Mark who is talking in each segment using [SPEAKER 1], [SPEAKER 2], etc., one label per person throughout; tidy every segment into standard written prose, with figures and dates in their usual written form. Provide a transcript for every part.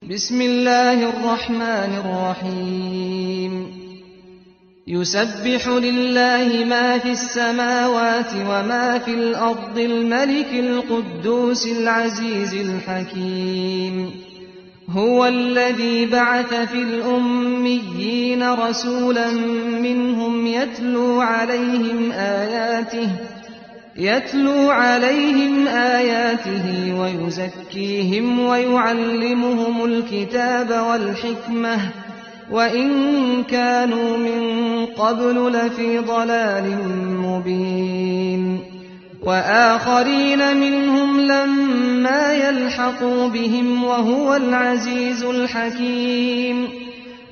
[SPEAKER 1] بسم الله الرحمن الرحيم يسبح لله ما في السماوات وما في الأرض الملك القدوس العزيز الحكيم هو الذي بعث في الأميين رسولا منهم يتلو عليهم آياته ويزكيهم ويعلمهم الكتاب والحكمة وإن كانوا من قبل لفي ضلال مبين وآخرين منهم لما يلحقوا بهم وهو العزيز الحكيم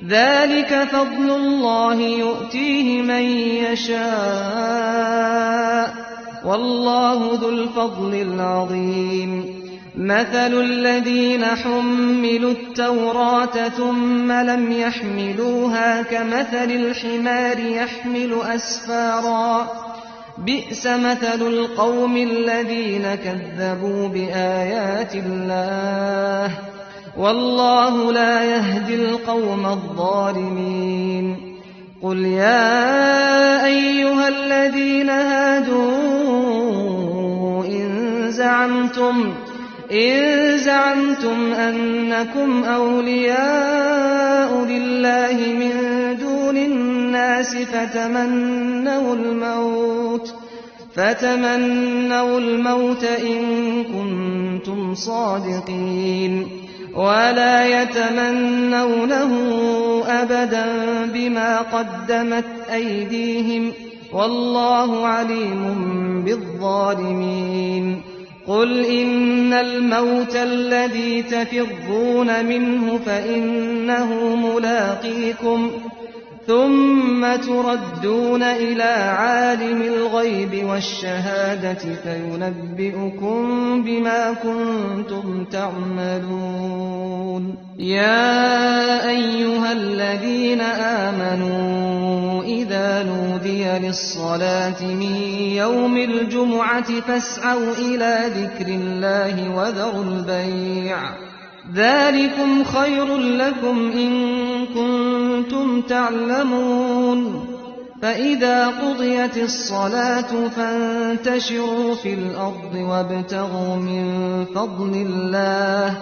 [SPEAKER 1] ذلك فضل الله يؤتيه من يشاء والله ذو الفضل العظيم مثل الذين حملوا التوراة ثم لم يحملوها كمثل الحمار يحمل أسفارا بئس مثل القوم الذين كذبوا بآيات الله والله لا يهدي القوم الظالمين قل يا أيها الذين هادوا إن زعمتم أنكم أولياء لله من دون الناس فتمنوا الموت إن كنتم صادقين ولا يتمنونه أبدا بما قدمت أيديهم والله عليم بالظالمين قل إن الموت الذي تفرون منه فإنه ملاقيكم ثم تردون إلى عالم الغيب والشهادة فينبئكم بما كنتم تعملون يا أيها الذين آمنوا إذا نودي للصلاة من يوم الجمعة فاسعوا إلى ذكر الله وذروا البيع ذلكم خير لكم إن كنتم تعلمون فإذا قضيت الصلاة فانتشروا في الأرض وابتغوا من فضل الله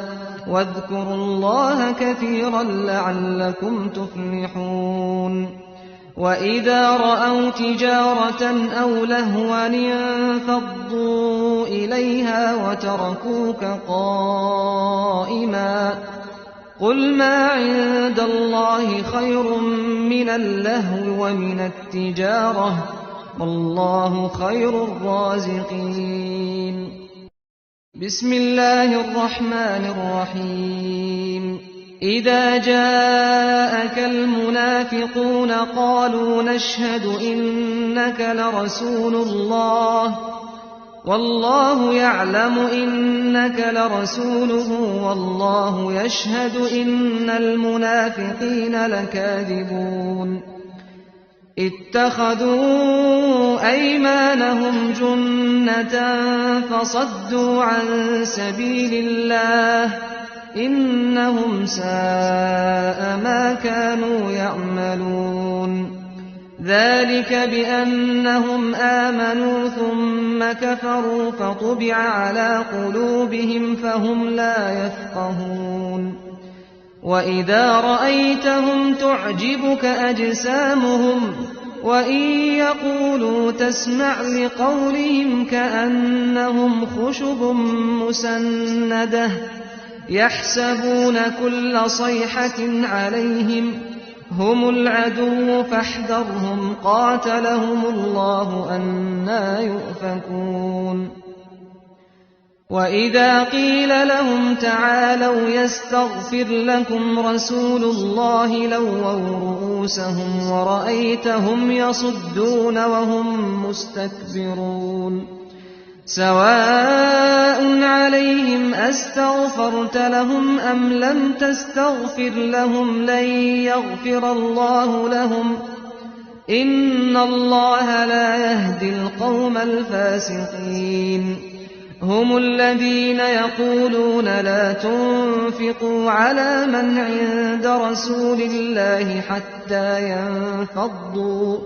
[SPEAKER 1] واذكروا الله كثيرا لعلكم تفلحون وإذا رأوا تجارة أو لهوا انفضوا إليها وتركوك قائما قل ما عند الله خير من اللهو ومن التجارة والله خير الرازقين بسم الله الرحمن الرحيم إذا جاءك المنافقون قالوا نشهد إنك لرسول الله والله يعلم إنك لرسوله والله يشهد إن المنافقين لكاذبون اتخذوا أيمانهم جنة فصدوا عن سبيل الله إنهم ساء ما كانوا يعملون ذلك بأنهم آمنوا ثم كفروا فطبع على قلوبهم فهم لا يفقهون وإذا رأيتهم تعجبك أجسامهم وإن يقولوا تسمع لقولهم كأنهم خشب مسندة يحسبون كل صيحة عليهم هم العدو فاحذرهم قاتلهم الله أنى يؤفكون وإذا قيل لهم تعالوا يستغفر لكم رسول الله لووا رؤوسهم ورأيتهم يصدون وهم مستكبرون سواء عليهم أستغفرت لهم أم لم تستغفر لهم لن يغفر الله لهم إن الله لا يهدي القوم الفاسقين هم الذين يقولون لا تنفقوا على من عند رسول الله حتى ينفضوا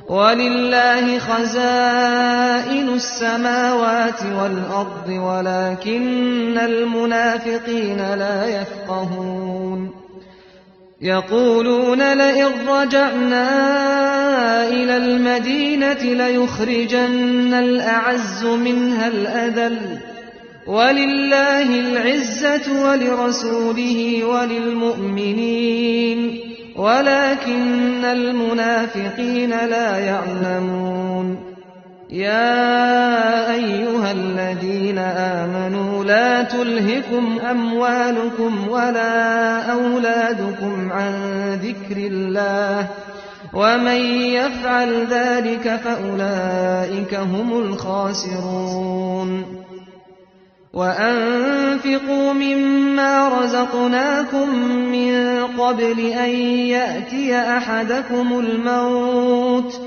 [SPEAKER 1] ولله خزائن السماوات والأرض ولكن المنافقين لا يفقهون يقولون لئن رجعنا إلى المدينة ليخرجن الأعز منها الأذل ولله العزة ولرسوله وللمؤمنين ولكن المنافقين لا يعلمون يا أيها الذين آمنوا لا تلهكم أموالكم ولا أولادكم عن ذكر الله ومن يفعل ذلك فأولئك هم الخاسرون وأنفقوا مما رزقناكم من قبل أن يأتي أحدكم الموت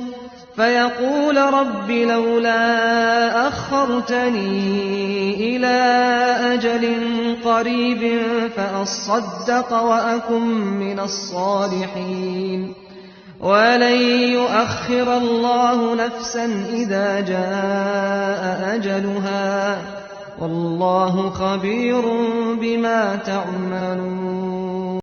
[SPEAKER 1] فيقول رب لولا أخرتني إلى أجل قريب فأصدق وأكن من الصالحين ولن يؤخر الله نفسا إذا جاء أجلها والله خبير بما تعملون